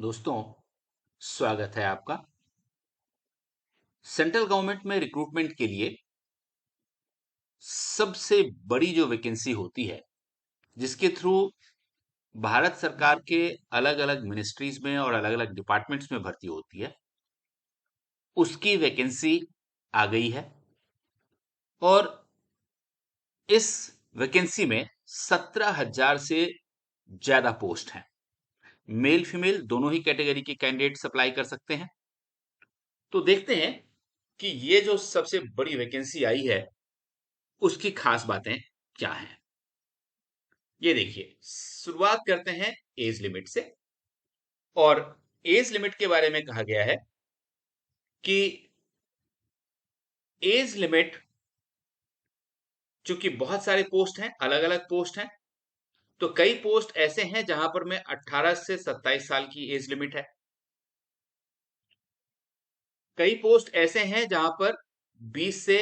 दोस्तों, स्वागत है आपका। सेंट्रल गवर्नमेंट में रिक्रूटमेंट के लिए सबसे बड़ी जो वैकेंसी होती है, जिसके थ्रू भारत सरकार के अलग-अलग मिनिस्ट्रीज में और अलग-अलग डिपार्टमेंट्स में भर्ती होती है, उसकी वैकेंसी आ गई है। और इस वैकेंसी में 17,000 से ज्यादा पोस्ट हैं। मेल फीमेल दोनों ही कैटेगरी के कैंडिडेट्स अप्लाई कर सकते हैं। तो देखते हैं कि ये जो सबसे बड़ी वैकेंसी आई है, उसकी खास बातें क्या हैं। ये देखिए, शुरुआत करते हैं एज लिमिट से। और एज लिमिट के बारे में कहा गया है कि एज लिमिट, चूंकि बहुत सारे पोस्ट हैं, अलग अलग पोस्ट हैं, तो कई पोस्ट ऐसे हैं जहां पर में 18 से 27 साल की एज लिमिट है। कई पोस्ट ऐसे हैं जहां पर 20 से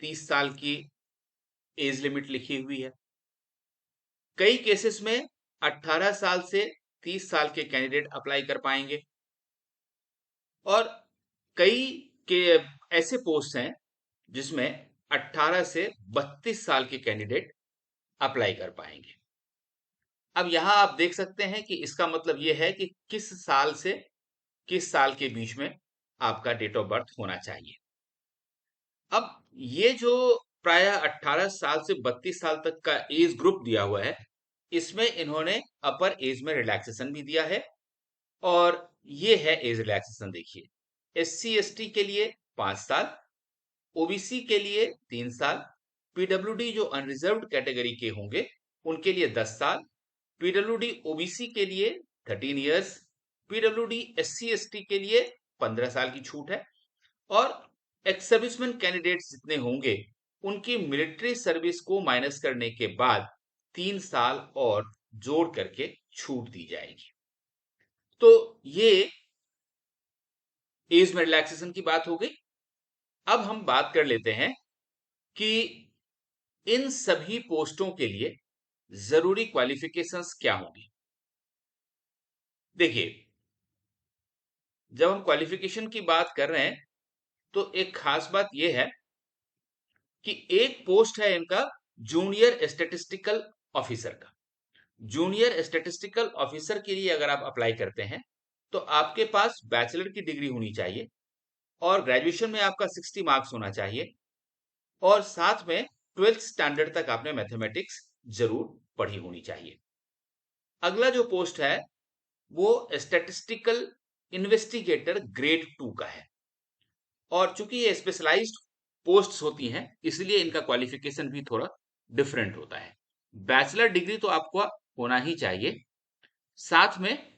30 साल की एज लिमिट लिखी हुई है। कई केसेस में 18 साल से 30 साल के कैंडिडेट अप्लाई कर पाएंगे। और कई के ऐसे पोस्ट हैं जिसमें 18 से 32 साल के कैंडिडेट अप्लाई कर पाएंगे। अब यहां आप देख सकते हैं कि इसका मतलब यह है कि किस साल से किस साल के बीच में आपका डेट ऑफ बर्थ होना चाहिए। अब ये जो प्राय 18 साल से 32 साल तक का एज ग्रुप दिया हुआ है, इसमें इन्होंने अपर एज में रिलैक्सेशन भी दिया है। और ये है एज रिलैक्सेशन, देखिए, SC ST के लिए 5 साल, ओबीसी के लिए 3 साल, पीडब्ल्यूडी जो अनरिजर्व्ड कैटेगरी के होंगे उनके लिए 10 साल, पीडब्ल्यूडी ओबीसी के लिए 13 ईयर्स, पीडब्ल्यूडी SC ST के लिए 15 साल की छूट है। और एक्स सर्विसमैन कैंडिडेट्स जितने होंगे उनकी मिलिट्री सर्विस को माइनस करने के बाद 3 साल और जोड़ करके छूट दी जाएगी। तो ये एज में रिलैक्सेशन की बात हो गई। अब हम बात कर लेते हैं कि इन सभी पोस्टों के लिए जरूरी क्वालिफिकेशंस क्या होंगी। देखिए, जब हम क्वालिफिकेशन की बात कर रहे हैं तो एक खास बात यह है कि एक पोस्ट है इनका जूनियर स्टैटिस्टिकल ऑफिसर का। जूनियर स्टैटिस्टिकल ऑफिसर के लिए अगर आप अप्लाई करते हैं तो आपके पास बैचलर की डिग्री होनी चाहिए और ग्रेजुएशन में आपका 60 मार्क्स होना चाहिए। और साथ में 12th स्टैंडर्ड तक आपने मैथमेटिक्स जरूर पढ़ी होनी चाहिए। अगला जो पोस्ट है वो स्टैटिस्टिकल इन्वेस्टिगेटर ग्रेड 2 का है। और चूंकि ये स्पेशलाइज्ड पोस्ट्स होती हैं, इसलिए इनका क्वालिफिकेशन भी थोड़ा डिफरेंट होता है। बैचलर डिग्री तो आपको होना ही चाहिए, साथ में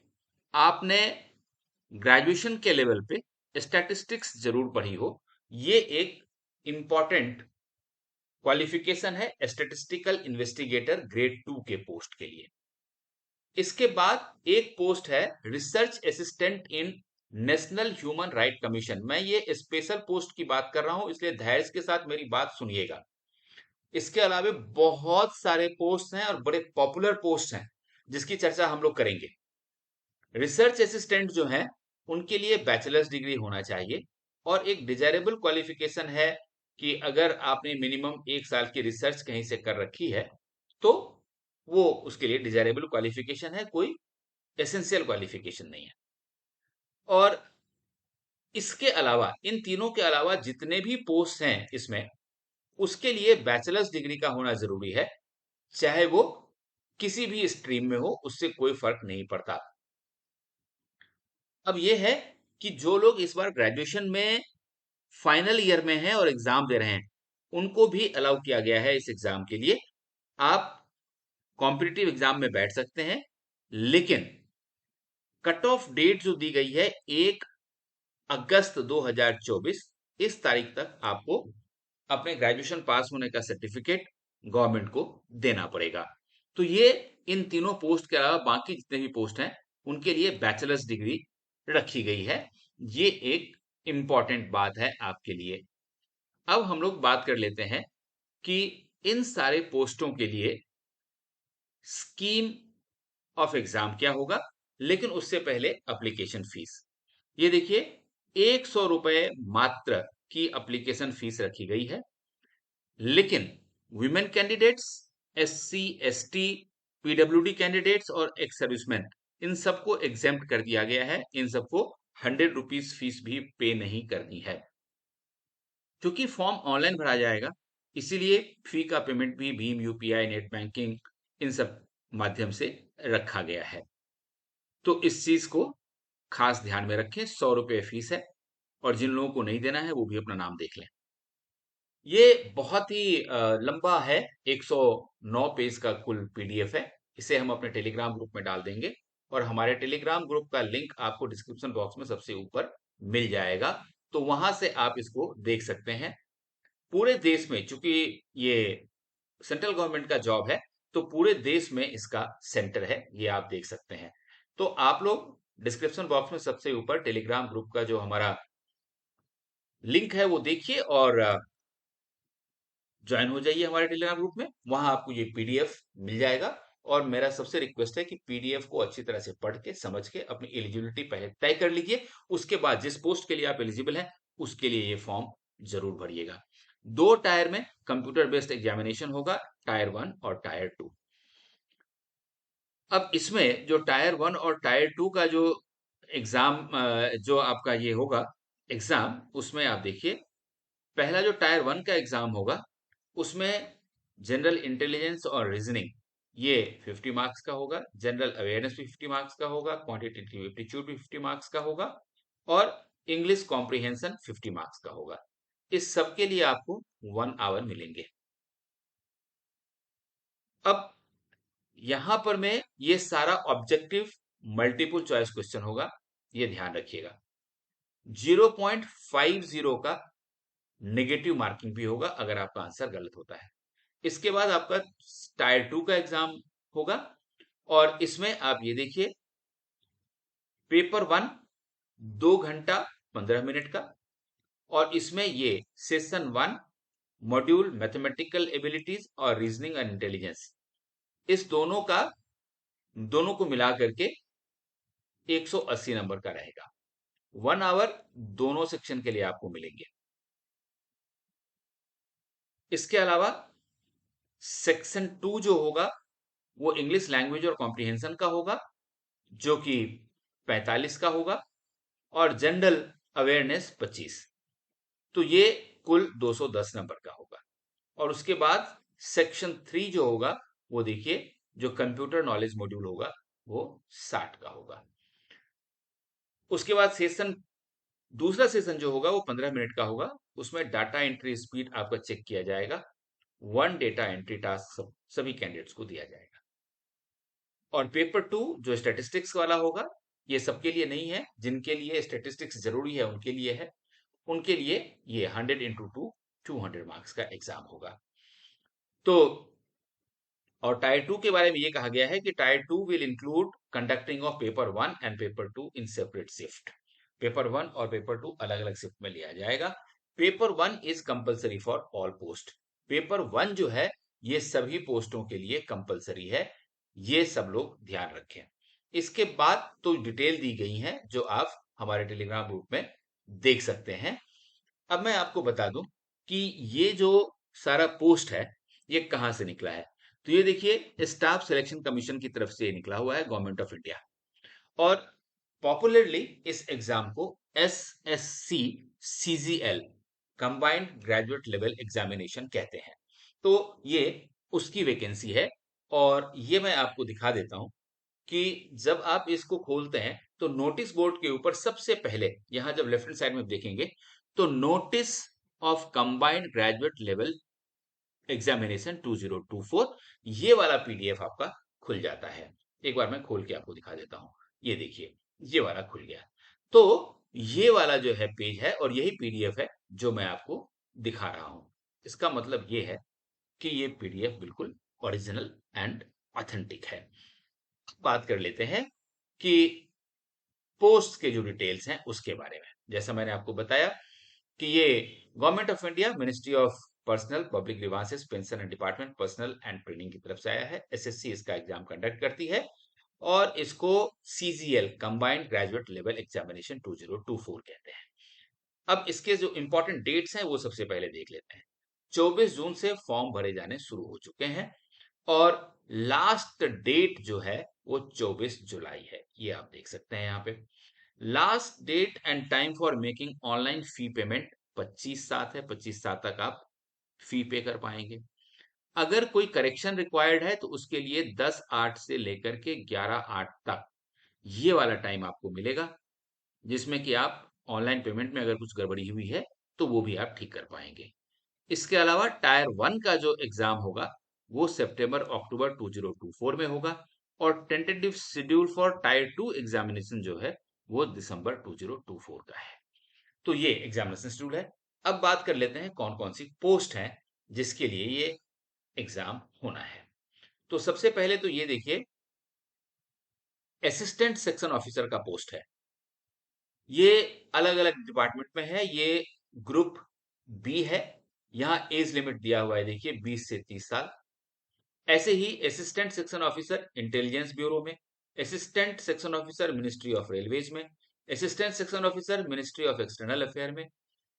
आपने ग्रेजुएशन के लेवल पे स्टैटिस्टिक्स जरूर पढ़ी हो। ये एक इंपॉर्टेंट क्वालिफिकेशन है स्टैटिस्टिकल इन्वेस्टिगेटर ग्रेड 2 के पोस्ट के लिए। इसके बाद एक पोस्ट है research assistant in national human right commission. मैं ये स्पेशल पोस्ट की बात कर रहा हूं, इसलिए धैर्य के साथ मेरी बात सुनिएगा। इसके अलावा बहुत सारे पोस्ट हैं और बड़े पॉपुलर पोस्ट हैं जिसकी चर्चा हम लोग करेंगे। रिसर्च असिस्टेंट जो है उनके लिए बैचलर्स डिग्री होना चाहिए। और एक डिजायरेबल क्वालिफिकेशन है कि अगर आपने मिनिमम 1 साल की रिसर्च कहीं से कर रखी है तो वो उसके लिए डिजायरेबल क्वालिफिकेशन है, कोई एसेंशियल क्वालिफिकेशन नहीं है। और इसके अलावा इन तीनों के अलावा जितने भी पोस्ट हैं इसमें, उसके लिए बैचलर्स डिग्री का होना जरूरी है, चाहे वो किसी भी स्ट्रीम में हो, उससे कोई फर्क नहीं पड़ता। अब ये है कि जो लोग इस बार ग्रेजुएशन में फाइनल ईयर में हैं और एग्जाम दे रहे हैं, उनको भी अलाउ किया गया है इस एग्जाम के लिए। आप कॉम्पिटिटिव एग्जाम में बैठ सकते हैं, लेकिन कट ऑफ डेट जो दी गई है 1 अगस्त 2024, इस तारीख तक आपको अपने ग्रेजुएशन पास होने का सर्टिफिकेट गवर्नमेंट को देना पड़ेगा। तो ये इन तीनों पोस्ट के अलावा बाकी जितने भी पोस्ट हैं उनके लिए बैचलर्स डिग्री रखी गई है। ये एक इंपॉर्टेंट बात है आपके लिए। अब हम लोग बात कर लेते हैं कि इन सारे पोस्टों के लिए स्कीम ऑफ एग्जाम क्या होगा, लेकिन उससे पहले एप्लीकेशन फीस, ये देखिए 100 रुपए मात्र की एप्लीकेशन फीस रखी गई है। लेकिन women candidates, SC, ST, PWD candidates और एक्स सर्विसमैन, इन सबको एग्जेम्प्ट कर दिया गया है। इन सबको 100 रुपीज फीस भी पे नहीं करनी है। क्योंकि फॉर्म ऑनलाइन भरा जाएगा, इसीलिए फी का पेमेंट भी भीम यूपीआई, नेट बैंकिंग, इन सब माध्यम से रखा गया है। तो इस चीज को खास ध्यान में रखें। 100 रुपये फीस है, और जिन लोगों को नहीं देना है वो भी अपना नाम देख लें। ये बहुत ही लंबा है, 109 पेज का कुल पीडीएफ है। इसे हम अपने टेलीग्राम ग्रुप में डाल देंगे, और हमारे टेलीग्राम ग्रुप का लिंक आपको डिस्क्रिप्शन बॉक्स में सबसे ऊपर मिल जाएगा, तो वहां से आप इसको देख सकते हैं। पूरे देश में, चूंकि ये सेंट्रल गवर्नमेंट का जॉब है, तो पूरे देश में इसका सेंटर है, ये आप देख सकते हैं। तो आप लोग डिस्क्रिप्शन बॉक्स में सबसे ऊपर टेलीग्राम ग्रुप का जो हमारा लिंक है वो देखिए, और ज्वाइन हो जाइए हमारे टेलीग्राम ग्रुप में। वहां आपको ये पीडीएफ मिल जाएगा। और मेरा सबसे रिक्वेस्ट है कि पीडीएफ को अच्छी तरह से पढ़ के, समझ के, अपनी एलिजिबिलिटी पहले तय कर लीजिए। उसके बाद जिस पोस्ट के लिए आप एलिजिबल हैं, उसके लिए ये फॉर्म जरूर भरिएगा। 2 टायर में कंप्यूटर बेस्ड एग्जामिनेशन होगा, टायर 1 और टायर 2। अब इसमें जो टायर 1 और टायर 2 का जो एग्जाम, जो आपका ये होगा एग्जाम, उसमें आप देखिए, पहला जो टायर 1 का एग्जाम होगा, उसमें जनरल इंटेलिजेंस और रीजनिंग, ये 50 मार्क्स का होगा। जनरल अवेयरनेस भी 50 मार्क्स का होगा। क्वांटिटेटिव एप्टीट्यूड भी 50 मार्क्स का होगा। और इंग्लिश कॉम्प्रिहेंशन 50 मार्क्स का होगा। इस सब के लिए आपको 1 आवर मिलेंगे। अब यहां पर मैं ये सारा ऑब्जेक्टिव मल्टीपल चॉइस क्वेश्चन होगा, ये ध्यान रखिएगा। 0.50 का नेगेटिव मार्किंग भी होगा अगर आपका आंसर गलत होता है। इसके बाद आपका टायर 2 का एग्जाम होगा, और इसमें आप ये देखिए, पेपर 1 2 घंटा 15 मिनट का, और इसमें ये सेशन 1 मॉड्यूल मैथमेटिकल एबिलिटीज और रीजनिंग एंड इंटेलिजेंस, इस दोनों को मिला करके 180 नंबर का रहेगा। 1 आवर दोनों सेक्शन के लिए आपको मिलेंगे। इसके अलावा सेक्शन 2 जो होगा, वो इंग्लिश लैंग्वेज और कॉम्प्रिहेंशन का होगा, जो कि 45 का होगा, और जनरल अवेयरनेस 25। तो ये कुल 210 नंबर का होगा। और उसके बाद सेक्शन 3 जो होगा, वो देखिए, जो कंप्यूटर नॉलेज मॉड्यूल होगा, वो 60 का होगा। उसके बाद दूसरा सेशन जो होगा वो 15 मिनट का होगा। उसमें डाटा एंट्री स्पीड आपका चेक किया जाएगा। 1 डेटा एंट्री टास्क सभी कैंडिडेट्स को दिया जाएगा। और पेपर 2 जो स्टैटिस्टिक्स वाला होगा, ये सबके लिए नहीं है। जिनके लिए स्टैटिस्टिक्स जरूरी है उनके लिए है। उनके लिए ये 100 इंटू 2 200 मार्क्स का एग्जाम होगा। तो और टायर 2 के बारे में ये कहा गया है कि tyre 2 will include conducting of paper 1 and paper 2 in separate shift. Paper 1 और पेपर 2 अलग अलग शिफ्ट में लिया जाएगा। Paper 1 is compulsory for all post. Paper 1 जो है, ये सभी पोस्टों के लिए कंपलसरी है, ये सब लोग ध्यान रखें। इसके बाद तो डिटेल दी गई है, जो आप हमारे टेलीग्राम ग्रुप में देख सकते हैं। अब मैं आपको बता दूं कि ये जो सारा पोस्ट है, ये कहां से निकला है। तो ये देखिए, स्टाफ सिलेक्शन कमीशन की तरफ से निकला हुआ है, गवर्नमेंट ऑफ इंडिया। और पॉपुलरली इस एग्जाम को SSC CGL, combined graduate level examination कहते हैं। तो ये उसकी वैकेंसी है। और ये मैं आपको दिखा देता हूं कि जब आप इसको खोलते हैं, तो नोटिस बोर्ड के ऊपर सबसे पहले, यहां जब लेफ्ट हैंड साइड में देखेंगे, तो notice of combined graduate level examination 2024, ये वाला पीडीएफ आपका खुल जाता है। एक बार मैं खोल के आपको दिखा देता हूं। ये देखिए, ये वाला खुल गया। तो ये वाला जो है पेज है, और यही पीडीएफ है जो मैं आपको दिखा रहा हूं। इसका मतलब ये है कि ये पीडीएफ बिल्कुल ओरिजिनल एंड ऑथेंटिक है। बात कर लेते हैं कि पोस्ट के जो डिटेल्स हैं उसके बारे में। जैसा मैंने आपको बताया कि ये government of India, ministry of personnel public grievances, pension and department personal and training की तरफ से आया है। एसएससी इसका एग्जाम कंडक्ट करती है। और इसको CGL combined graduate level examination 2024 कहते हैं। अब इसके जो इंपॉर्टेंट डेट्स हैं वो सबसे पहले देख लेते हैं। 24 जून से फॉर्म भरे जाने शुरू हो चुके हैं और लास्ट डेट जो है वो 24 जुलाई है, ये आप देख सकते हैं यहाँ पे। Last date and time for making online fee payment 25/7 है, 25/7 तक आप फी पे कर पाएंगे। अगर कोई करेक्शन रिक्वायर्ड है तो उसके लिए 10/8 से लेकर के 11/8 तक ये वाला टाइम आपको मिलेगा, जिसमें कि आप ऑनलाइन पेमेंट में अगर कुछ गड़बड़ी हुई है तो वो भी आप ठीक कर पाएंगे। इसके अलावा टायर 1 का जो एग्जाम होगा वो सितंबर अक्टूबर 2024 में होगा और tentative schedule for tyre 2 examination जो है वो दिसंबर 2024 का है। तो ये एग्जामिनेशन शेड्यूल है। अब बात कर लेते हैं कौन कौन सी पोस्ट है जिसके लिए ये एग्जाम होना है। तो सबसे पहले तो ये देखिए, असिस्टेंट सेक्शन ऑफिसर का पोस्ट है। ये अलग अलग डिपार्टमेंट में है, ये ग्रुप बी है। यहाँ एज लिमिट दिया हुआ है, देखिए 20 से 30 साल। ऐसे ही assistant section officer intelligence bureau में, assistant section officer ministry of railways में, assistant section officer ministry of external affair में,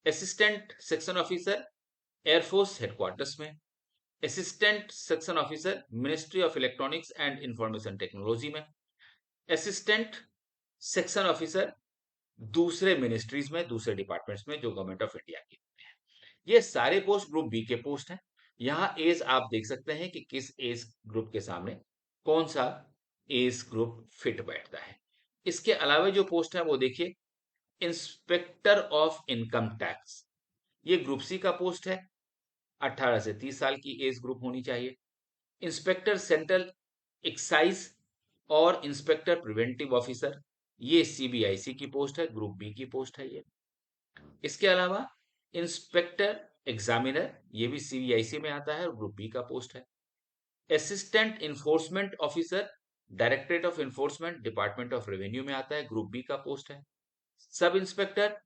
assistant section officer air force headquarters में, assistant section officer ministry of electronics and information technology में, assistant section officer दूसरे ministries में, दूसरे departments में जो government of India की होते हैं। ये सारे पोस्ट ग्रुप बी के पोस्ट हैं। यहाँ एज आप देख सकते हैं कि किस एज ग्रुप के सामने कौन सा एज ग्रुप फिट बैठता है। इसके अलावा जो पोस्ट है वो देखिए, इंस्पेक्टर ऑफ इनकम टैक्स, ये ग्रुप सी का पोस्ट है। 18 से 30 साल की एज ग्रुप होनी चाहिए। इंस्पेक्टर सेंट्रल एक्साइज और इंस्पेक्टर प्रिवेंटिव ऑफिसर, ये सीबीआईसी की पोस्ट है, ग्रुप बी की पोस्ट है ये। इसके अलावा इंस्पेक्टर एग्जामिनर, ये भी सीबीआईसी में आता है और ग्रुप बी का पोस्ट है। Assistant enforcement officer, directorate of enforcement, department of revenue में आता है, ग्रुप बी का पोस्ट है। Sub inspector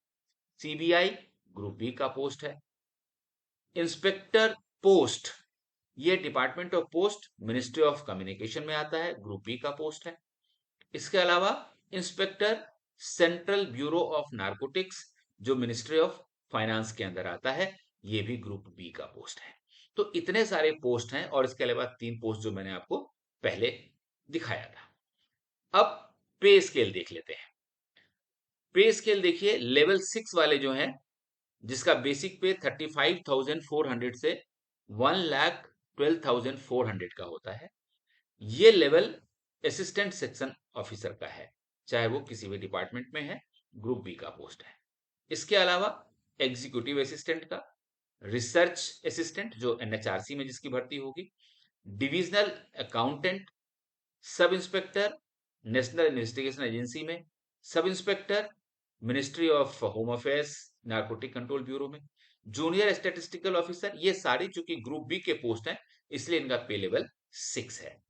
CBI, group B का पोस्ट है। इंस्पेक्टर पोस्ट, ये department of post ministry of communication में आता है, ग्रुप बी का पोस्ट है। इसके अलावा inspector central bureau of narcotics, जो मिनिस्ट्री ऑफ फाइनेंस के अंदर आता है, ये भी ग्रुप बी का पोस्ट है। तो इतने सारे पोस्ट हैं और इसके अलावा 3 पोस्ट जो मैंने आपको पहले दिखाया था। अब पे स्केल देख लेते हैं। पे स्केल देखिए, लेवल 6 वाले जो हैं, जिसका बेसिक पे 35,400 से 1,12,400 का होता है, ये लेवल असिस्टेंट सेक्शन ऑफिसर का है, चाहे वो किसी भी डिपार्टमेंट में है, ग्रुप बी का पोस्ट है। इसके अलावा एग्जीक्यूटिव असिस्टेंट का, रिसर्च असिस्टेंट जो एनएचआरसी में जिसकी भर्ती होगी, divisional accountant, sub inspector national investigation agency में, sub inspector ministry of home affairs narcotic control bureau में, जूनियर स्टैटिस्टिकल ऑफिसर, ये सारी चूंकि ग्रुप बी के पोस्ट हैं इसलिए इनका पे लेवल 6 है।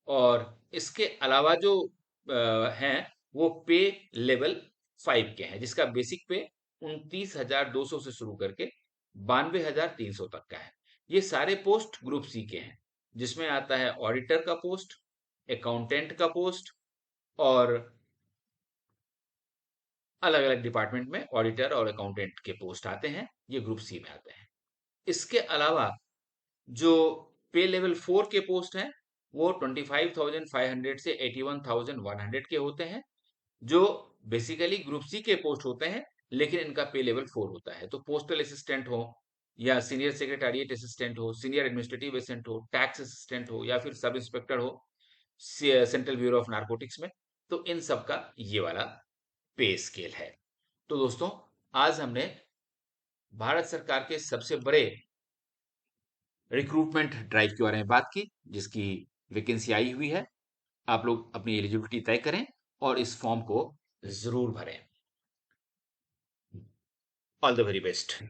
और इसके अलावा जो हैं वो पे लेवल 5 के हैं, जिसका बेसिक पे 29,200 से शुरू करके 92,300 तक का है। ये सारे पोस्ट ग्रुप सी के हैं, जिसमें आता है ऑडिटर का पोस्ट, अकाउंटेंट का पोस्ट और अलग अलग डिपार्टमेंट में ऑडिटर और अकाउंटेंट के पोस्ट आते हैं, ये ग्रुप सी में आते हैं। इसके अलावा जो पे लेवल 4 के पोस्ट हैं वो 25,500 से 81,100 के होते हैं, जो बेसिकली ग्रुप सी के पोस्ट होते हैं, लेकिन इनका पे लेवल 4 होता है। तो पोस्टल असिस्टेंट हो या सीनियर सेक्रेटरिएट असिस्टेंट हो, सीनियर एडमिनिस्ट्रेटिव असिस्टेंट हो, टैक्स असिस्टेंट हो या फिर सब इंस्पेक्टर हो सेंट्रल ब्यूरो ऑफ नारकोटिक्स में, तो इन सब का ये वाला पे स्केल है। तो दोस्तों, आज हमने भारत सरकार के सबसे बड़े रिक्रूटमेंट ड्राइव के बारे में बात की, जिसकी वैकेंसी आई हुई है। आप लोग अपनी एलिजिबिलिटी तय करें और इस फॉर्म को जरूर भरें। All the very best.